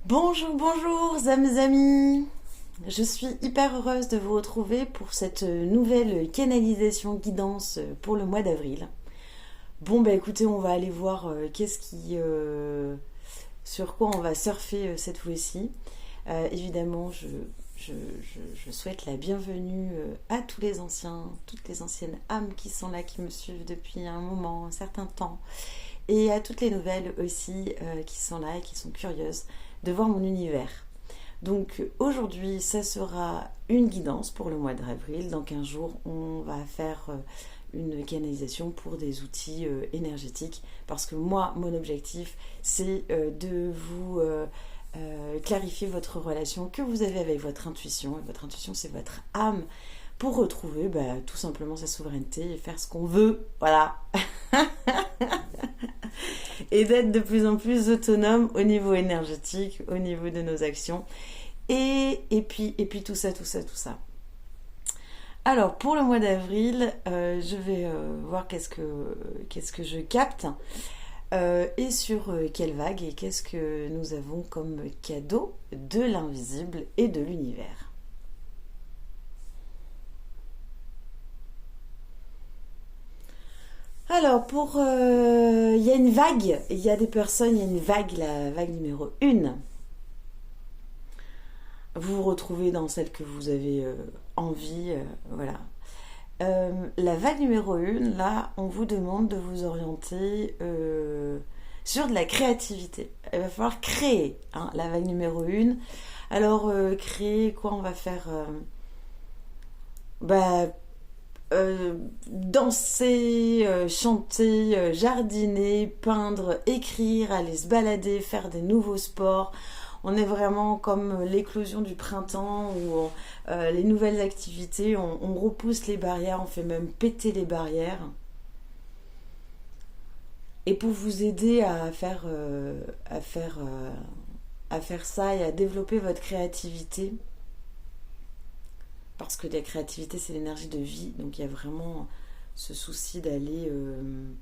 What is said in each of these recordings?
Bonjour, bonjour, mes amis. Je suis hyper heureuse de vous retrouver pour cette nouvelle canalisation guidance pour le mois d'avril. Bon, bah écoutez, on va aller voir sur quoi on va surfer cette fois-ci. Évidemment, je souhaite la bienvenue à tous les anciens, toutes les anciennes âmes qui sont là, qui me suivent depuis un moment, un certain temps. Et à toutes les nouvelles aussi qui sont là et qui sont curieuses de voir mon univers. Donc aujourd'hui, ça sera une guidance pour le mois d'avril. Dans 15 jours, on va faire une canalisation pour des outils énergétiques. Parce que moi, mon objectif, c'est de vous clarifier votre relation que vous avez avec votre intuition. Et votre intuition, c'est votre âme pour retrouver tout simplement sa souveraineté et faire ce qu'on veut. Voilà. Et d'être de plus en plus autonome au niveau énergétique, au niveau de nos actions. Et puis tout ça, tout ça, tout ça. Alors pour le mois d'avril, je vais voir qu'est-ce que je capte et sur quelle vague et qu'est-ce que nous avons comme cadeau de l'invisible et de l'univers. Alors, il y a une vague, il y a des personnes, il y a une vague, la vague numéro 1. Vous vous retrouvez dans celle que vous avez envie, voilà. La vague numéro 1, là, on vous demande de vous orienter sur de la créativité. Il va falloir créer, hein, la vague numéro 1. Alors, créer, quoi on va faire bah, danser, chanter, jardiner, peindre, écrire, aller se balader, faire des nouveaux sports. On est vraiment comme l'éclosion du printemps où les nouvelles activités, on repousse les barrières, on fait même péter les barrières. Et pour vous aider à faire ça et à développer votre créativité, parce que la créativité c'est l'énergie de vie, donc il y a vraiment ce souci d'aller,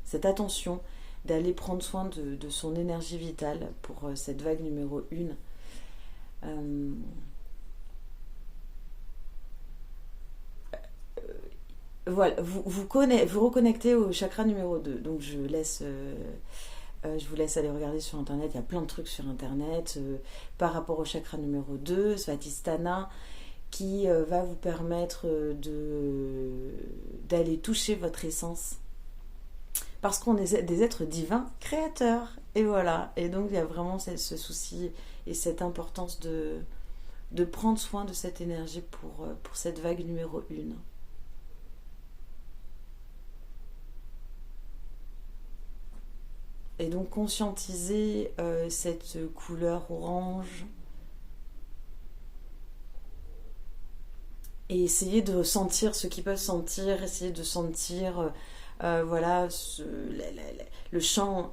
cette attention d'aller prendre soin de son énergie vitale pour cette vague numéro 1. Voilà, vous reconnectez au chakra numéro 2, donc je vous laisse aller regarder sur internet, il y a plein de trucs sur internet par rapport au chakra numéro 2, Svadhisthana, qui va vous permettre d'aller toucher votre essence. Parce qu'on est des êtres divins créateurs. Et voilà. Et donc il y a vraiment ce souci et cette importance de prendre soin de cette énergie pour cette vague numéro 1. Et donc conscientiser cette couleur orange et essayer de sentir ce qu'ils peuvent sentir, essayer de sentir voilà le champ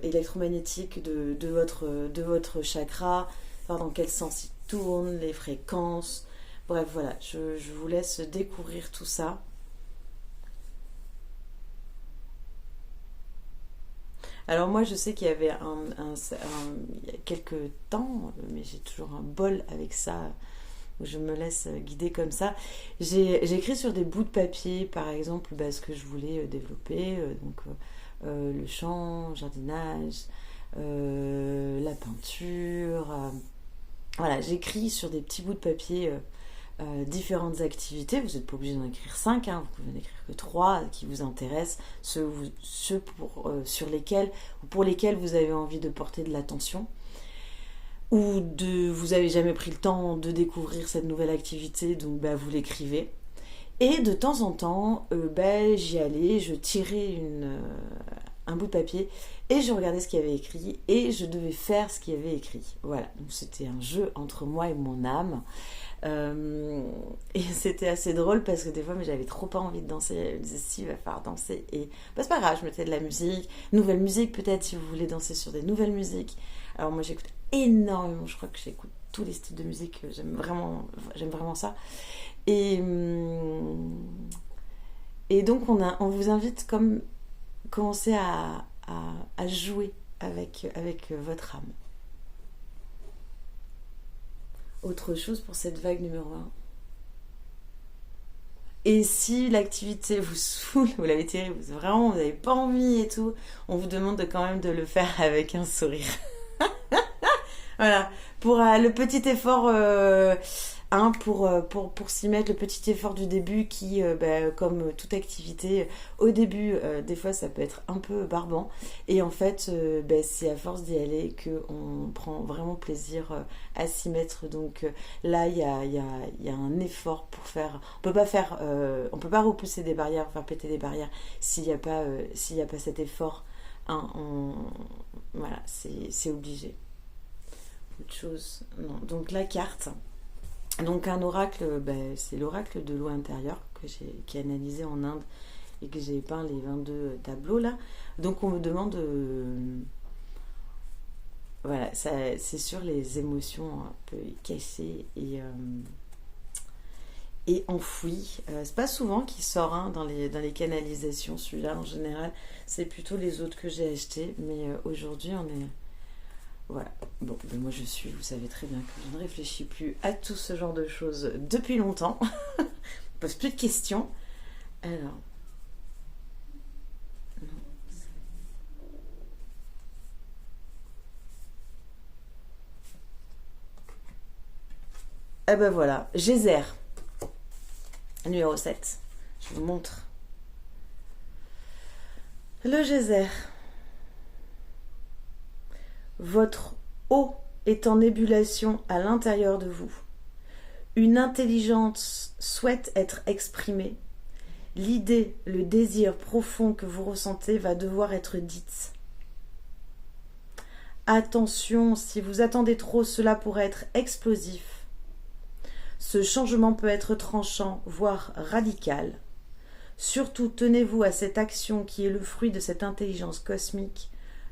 électromagnétique de votre chakra, voir dans quel sens il tourne, les fréquences. Bref, voilà, je vous laisse découvrir tout ça. Alors moi, je sais qu'il y avait il y a quelques temps, mais j'ai toujours un bol avec ça, où je me laisse guider comme ça. J'ai écrit sur des bouts de papier, par exemple, ce que je voulais développer, donc le chant, le jardinage, la peinture. Voilà, j'écris sur des petits bouts de papier différentes activités. Vous n'êtes pas obligé d'en écrire 5, hein, vous pouvez n'en écrire que 3 qui vous intéressent, ceux pour lesquels vous avez envie de porter de l'attention ou vous avez jamais pris le temps de découvrir cette nouvelle activité, donc vous l'écrivez. Et de temps en temps, j'y allais, je tirais un bout de papier et je regardais ce qu'il y avait écrit et je devais faire ce qu'il y avait écrit. Voilà, donc c'était un jeu entre moi et mon âme. Et c'était assez drôle parce que des fois j'avais trop pas envie de danser. Je me disais si, il va falloir danser. Et c'est pas grave, je mettais de la musique, nouvelle musique peut-être si vous voulez danser sur des nouvelles musiques. Alors moi j'écoute énormément, je crois que j'écoute tous les styles de musique, j'aime vraiment ça. Et, et donc on vous invite comme commencer à jouer avec votre âme. Autre chose pour cette vague numéro un. Et si l'activité vous saoule, vous l'avez tirée, vraiment vous n'avez pas envie et tout, on vous demande de, quand même de le faire avec un sourire. Voilà, pour le petit effort, pour s'y mettre, le petit effort du début qui, comme toute activité, au début, des fois ça peut être un peu barbant. Et en fait, c'est à force d'y aller qu'on prend vraiment plaisir à s'y mettre. Donc là, il y a un effort pour faire. On peut pas repousser des barrières, faire péter des barrières s'il y a pas cet effort. Hein, voilà, c'est obligé. Autre chose, non. Donc la carte. Donc un oracle, c'est l'oracle de l'eau intérieure qui est analysé en Inde et que j'ai peint les 22 tableaux là. Donc on me demande, voilà, c'est sur les émotions un peu cachées et enfouies. C'est pas souvent qu'il sort hein, dans les canalisations, celui-là en général. C'est plutôt les autres que j'ai achetés, mais aujourd'hui on est... Voilà. Bon, mais moi vous savez très bien que je ne réfléchis plus à tout ce genre de choses depuis longtemps. Je ne pose plus de questions. Alors. Non. Ah ben voilà, Geyser, numéro 7. Je vous montre. Le Geyser. Votre eau est en ébullition à l'intérieur de vous. Une intelligence souhaite être exprimée. L'idée, le désir profond que vous ressentez va devoir être dite. Attention, si vous attendez trop, cela pourrait être explosif. Ce changement peut être tranchant, voire radical. Surtout, tenez-vous à cette action qui est le fruit de cette intelligence cosmique.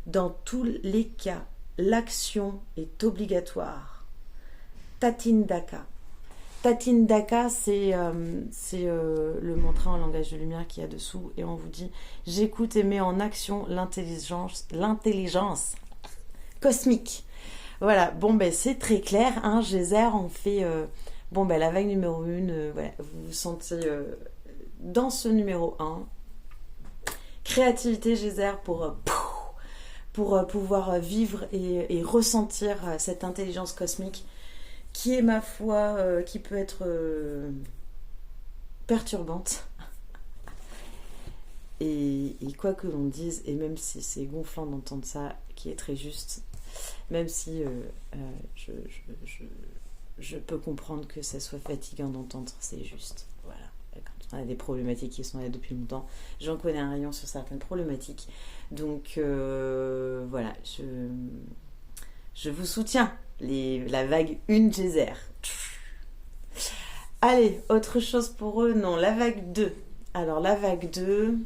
Dans tous les cas, l'action est obligatoire. Tatindaka. Tatindaka, c'est le mantra en langage de lumière qu'il y a dessous. Et on vous dit, j'écoute et mets en action l'intelligence cosmique. Voilà, bon ben c'est très clair. Hein, Geyser, on fait... la vague numéro 1, voilà, vous vous sentez dans ce numéro 1. Créativité Geyser pour pouvoir vivre et ressentir cette intelligence cosmique qui est, ma foi, qui peut être perturbante. Et quoi que l'on dise, et même si c'est gonflant d'entendre ça, qui est très juste, même si je peux comprendre que ça soit fatigant d'entendre, c'est juste. Voilà. Quand on a des problématiques qui sont là depuis longtemps, j'en connais un rayon sur certaines problématiques. Donc voilà, je vous soutiens. La vague 1 Geyser. Allez, autre chose pour eux, non, la vague 2. Alors la vague 2...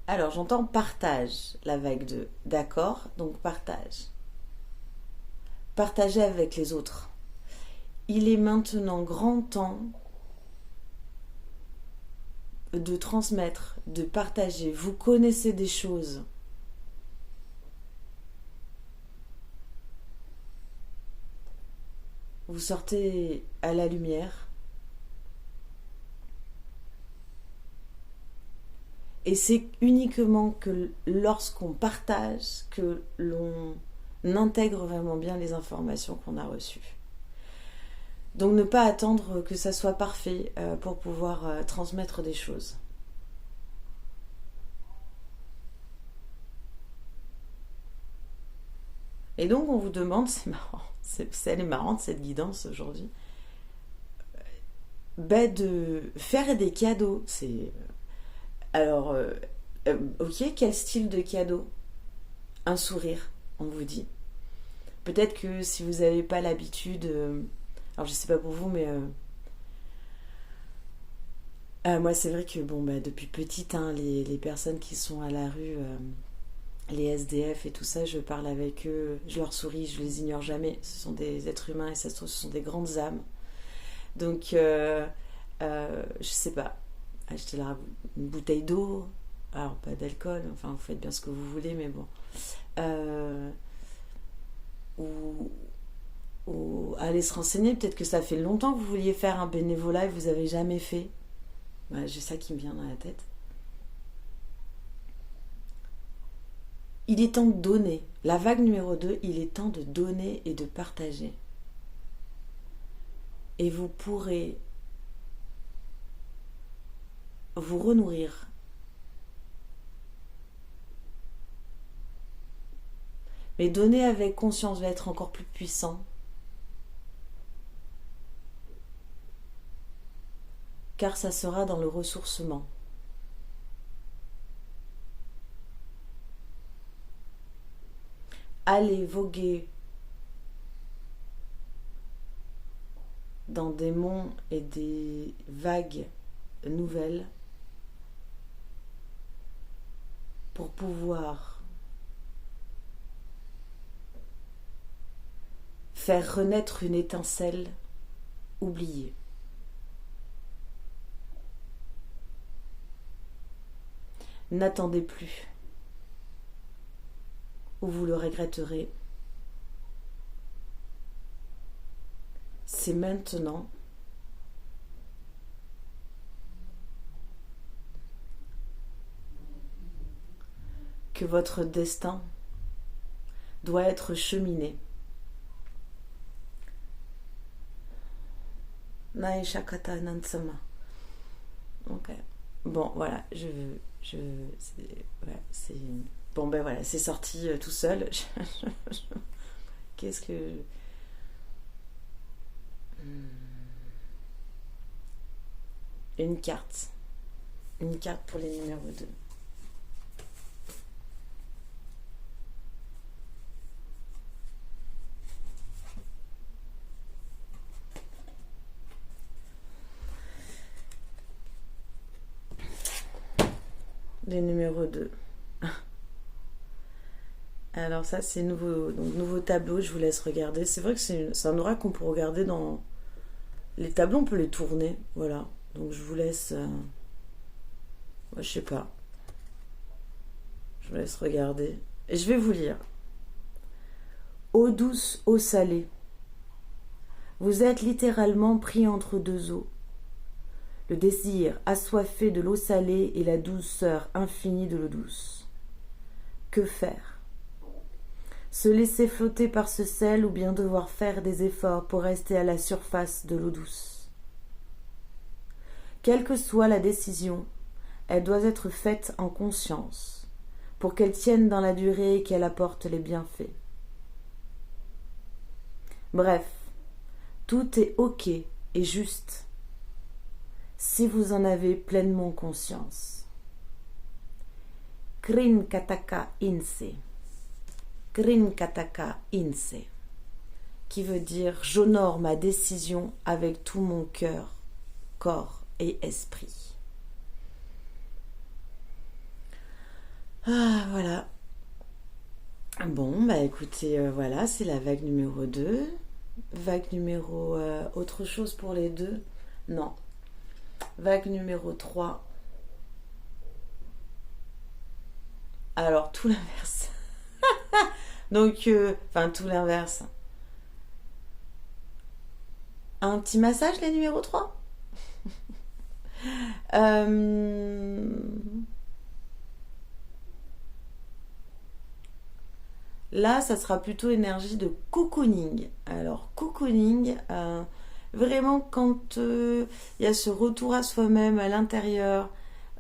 Alors j'entends partage, la vague 2. D'accord, donc partage. Partager avec les autres. Il est maintenant grand temps de transmettre, de partager. Vous connaissez des choses. Vous sortez à la lumière. Et c'est uniquement que lorsqu'on partage que l'on intègre vraiment bien les informations qu'on a reçues. Donc ne pas attendre que ça soit parfait pour pouvoir transmettre des choses. Et donc on vous demande, c'est marrant, elle est marrante cette guidance aujourd'hui, de faire des cadeaux. Alors, ok, quel style de cadeau? Un sourire, on vous dit. Peut-être que si vous n'avez pas l'habitude, alors je sais pas pour vous, mais moi c'est vrai que depuis petite, hein, les personnes qui sont à la rue, les SDF et tout ça, je parle avec eux, je leur souris, je les ignore jamais. Ce sont des êtres humains et ça se trouve, ce sont des grandes âmes. Donc, je sais pas, acheter une bouteille d'eau, alors pas d'alcool, enfin vous faites bien ce que vous voulez, mais bon. Euh, ou, ou aller se renseigner, peut-être que ça fait longtemps que vous vouliez faire un bénévolat et vous avez jamais fait. Ouais, j'ai ça qui me vient dans la tête. Il est temps de donner. La vague numéro 2, il est temps de donner et de partager. Et vous pourrez vous renourrir. Mais donner avec conscience va être encore plus puissant. Car ça sera dans le ressourcement. Allez voguer dans des monts et des vagues nouvelles pour pouvoir faire renaître une étincelle oubliée. N'attendez plus, ou vous le regretterez. C'est maintenant. Que votre destin doit être cheminé. Naishakata Nansama. Ok. Bon, voilà, c'est bon, ben voilà, c'est sorti tout seul. Qu'est-ce que une carte pour les numéros 2. Les numéros 2. Alors ça c'est nouveau, donc nouveau tableau, je vous laisse regarder. C'est vrai que c'est un oracle qu'on peut regarder dans les tableaux, on peut les tourner, voilà. Donc je vous laisse, je sais pas, je vous laisse regarder. Et je vais vous lire. Eau douce, eau salée. Vous êtes littéralement pris entre deux eaux. Le désir assoiffé de l'eau salée et la douceur infinie de l'eau douce. Que faire? Se laisser flotter par ce sel ou bien devoir faire des efforts pour rester à la surface de l'eau douce? Quelle que soit la décision, elle doit être faite en conscience pour qu'elle tienne dans la durée et qu'elle apporte les bienfaits. Bref, tout est ok et juste si vous en avez pleinement conscience. Krin Kataka Inse. Krin Kataka Inse. Qui veut dire j'honore ma décision avec tout mon cœur, corps et esprit. Ah, voilà. Bon, bah écoutez, voilà, c'est la vague numéro 2. Vague numéro... autre chose pour les deux? Non. Vague numéro 3. Alors, tout l'inverse. Donc, enfin, tout l'inverse. Un petit massage, les numéros 3. Là, ça sera plutôt énergie de cocooning. Alors, cocooning, vraiment quand il y a ce retour à soi-même à l'intérieur,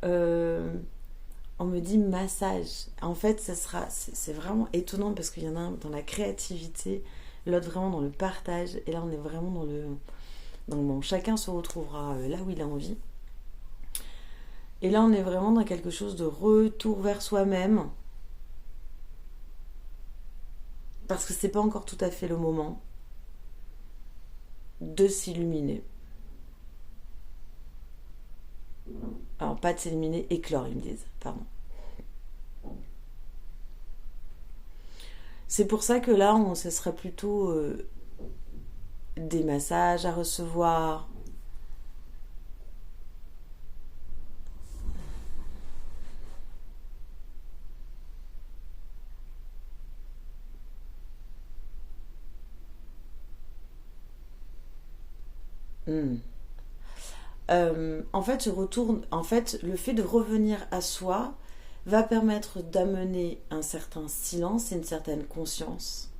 on me dit massage. En fait, c'est vraiment étonnant parce qu'il y en a un dans la créativité, l'autre vraiment dans le partage, et là on est vraiment dans le... Donc bon, chacun se retrouvera là où il a envie. Et là on est vraiment dans quelque chose de retour vers soi-même. Parce que c'est pas encore tout à fait le moment de s'illuminer. Alors pas de s'illuminer, éclore ils me disent, pardon. C'est pour ça que là, ce serait plutôt des massages à recevoir. Hmm. En fait, le fait de revenir à soi va permettre d'amener un certain silence et une certaine conscience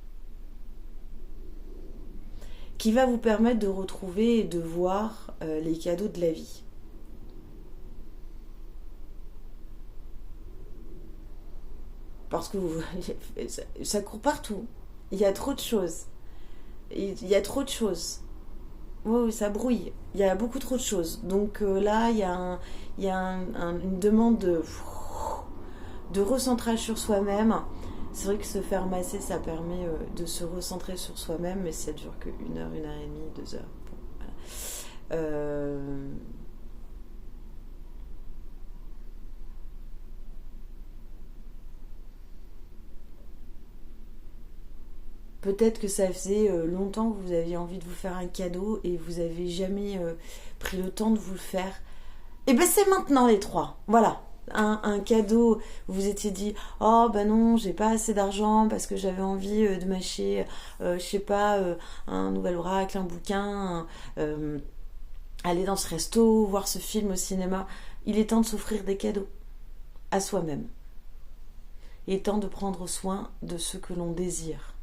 qui va vous permettre de retrouver et de voir les cadeaux de la vie. Parce que ça court partout. Il y a trop de choses. Il y a trop de choses. Oui, oui, ça brouille. Il y a beaucoup trop de choses. Donc là, il y a une demande de recentrage sur soi-même. C'est vrai que se faire masser, ça permet de se recentrer sur soi-même, mais ça dure que 1 heure, 1 heure et demie, 2 heures. Bon, voilà. Peut-être que ça faisait longtemps que vous aviez envie de vous faire un cadeau et vous avez jamais pris le temps de vous le faire. Et ben c'est maintenant les trois. Voilà. Un cadeau, vous vous étiez dit oh ben non, j'ai pas assez d'argent parce que j'avais envie de m'acheter, je sais pas, un nouvel oracle, un bouquin, aller dans ce resto, voir ce film au cinéma. Il est temps de s'offrir des cadeaux à soi-même. Il est temps de prendre soin de ce que l'on désire.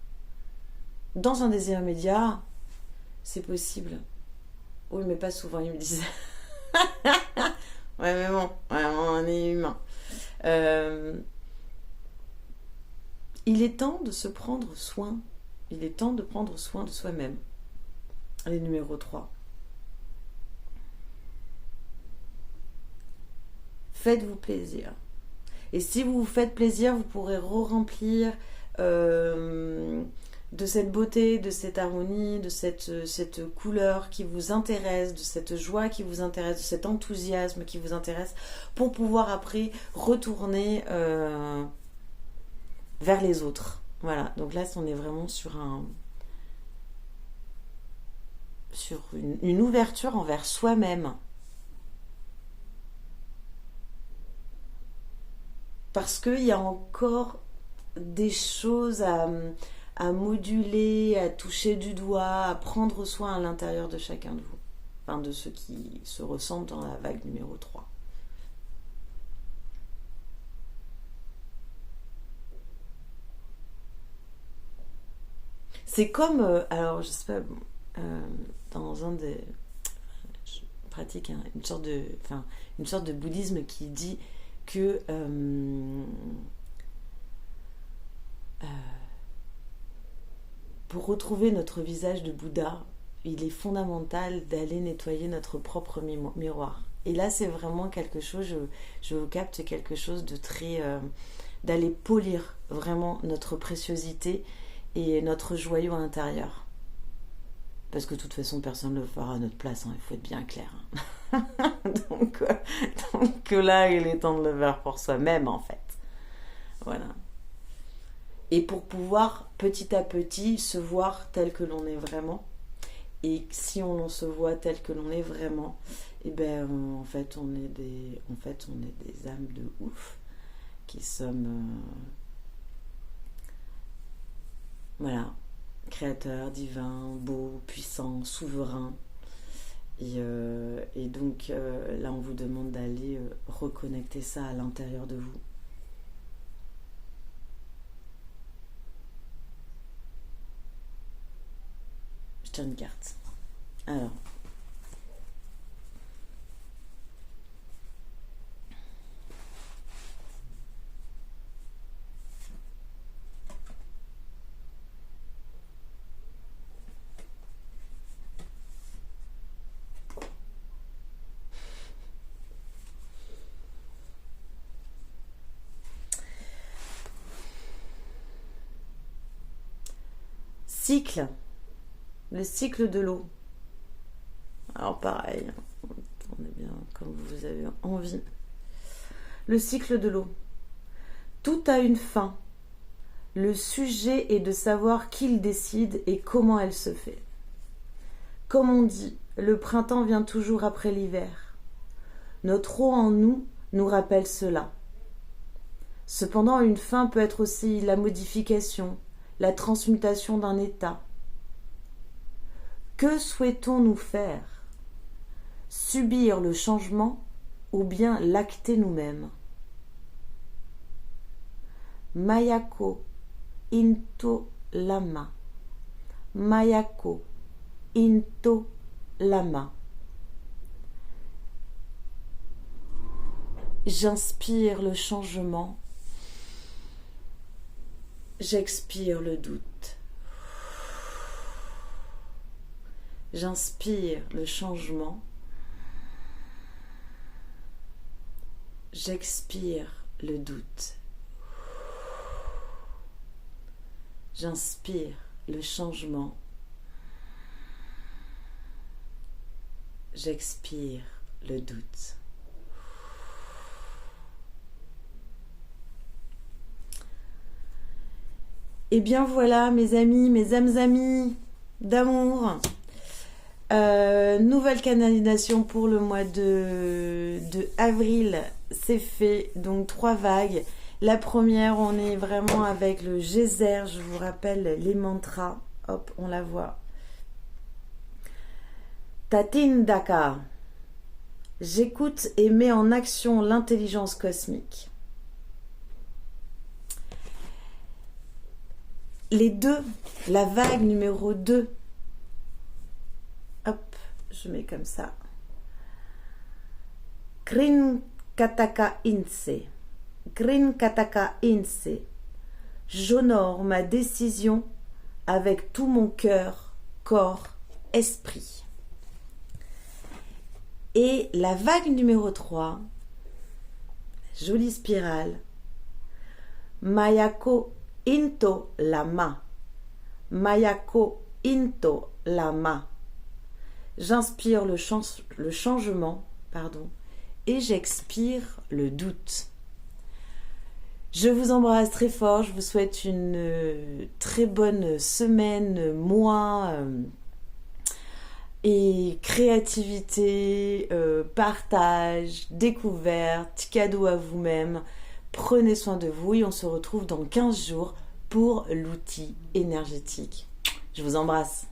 Dans un désir immédiat, c'est possible. Oui, mais pas souvent, ils me disent. Ouais, mais bon, ouais, on est humain. Euh, il est temps de se prendre soin. Il est temps de prendre soin de soi-même. Les numéros 3. Faites-vous plaisir. Et si vous vous faites plaisir, vous pourrez re-remplir de cette beauté, de cette harmonie, de cette couleur qui vous intéresse, de cette joie qui vous intéresse, de cet enthousiasme qui vous intéresse, pour pouvoir après retourner vers les autres. Voilà, donc là on est vraiment sur une ouverture envers soi-même. Parce qu'il y a encore des choses à moduler, à toucher du doigt, à prendre soin à l'intérieur de chacun de vous. Enfin, de ceux qui se ressentent dans la vague numéro 3. C'est comme, alors je sais pas, dans un des... Je pratique une sorte de bouddhisme qui dit que pour retrouver notre visage de Bouddha, il est fondamental d'aller nettoyer notre propre miroir. Et là, c'est vraiment quelque chose, je vous capte quelque chose de très... d'aller polir vraiment notre préciosité et notre joyau intérieur. Parce que de toute façon, personne ne le fera à notre place, hein, il faut être bien clair. donc, là, il est temps de le faire pour soi-même, en fait. Voilà. Et pour pouvoir petit à petit se voir tel que l'on est vraiment. Et si on se voit tel que l'on est vraiment, et ben en fait on est des âmes de ouf qui sommes voilà, créateurs, divins, beaux, puissants, souverains. Et donc là on vous demande d'aller reconnecter ça à l'intérieur de vous. Je tire une carte. Alors. Cycle. Le cycle de l'eau. Alors pareil, tournez bien comme vous avez envie. Le cycle de l'eau. Tout a une fin. Le sujet est de savoir qui le décide et comment elle se fait. Comme on dit, le printemps vient toujours après l'hiver. Notre eau en nous rappelle cela. Cependant, une fin peut être aussi la modification, la transmutation d'un état. Que souhaitons-nous faire? subir le changement ou bien l'acter nous-mêmes. Mayako into lama. Mayako into lama. J'inspire le changement. J'expire le doute. J'inspire le changement. J'expire le doute. J'inspire le changement. J'expire le doute. Et bien voilà mes amis, mes âmes amies d'amour. Nouvelle canalisation pour le mois de avril, c'est fait. Donc 3 vagues. La première, on est vraiment avec le geyser. Je vous rappelle les mantras. Hop, on la voit. Tatindaka. J'écoute et mets en action l'intelligence cosmique. Les 2, la vague numéro 2. Hop, je mets comme ça. Krin Kataka Inse. Krin Kataka Inse. J'honore ma décision avec tout mon cœur, corps, esprit. Et la vague numéro 3, jolie spirale. Mayako into lama. Mayako into lama. J'inspire le changement, et j'expire le doute. Je vous embrasse très fort, je vous souhaite une très bonne semaine, mois, et créativité, partage, découverte, cadeau à vous-même. Prenez soin de vous et on se retrouve dans 15 jours pour l'outil énergétique. Je vous embrasse.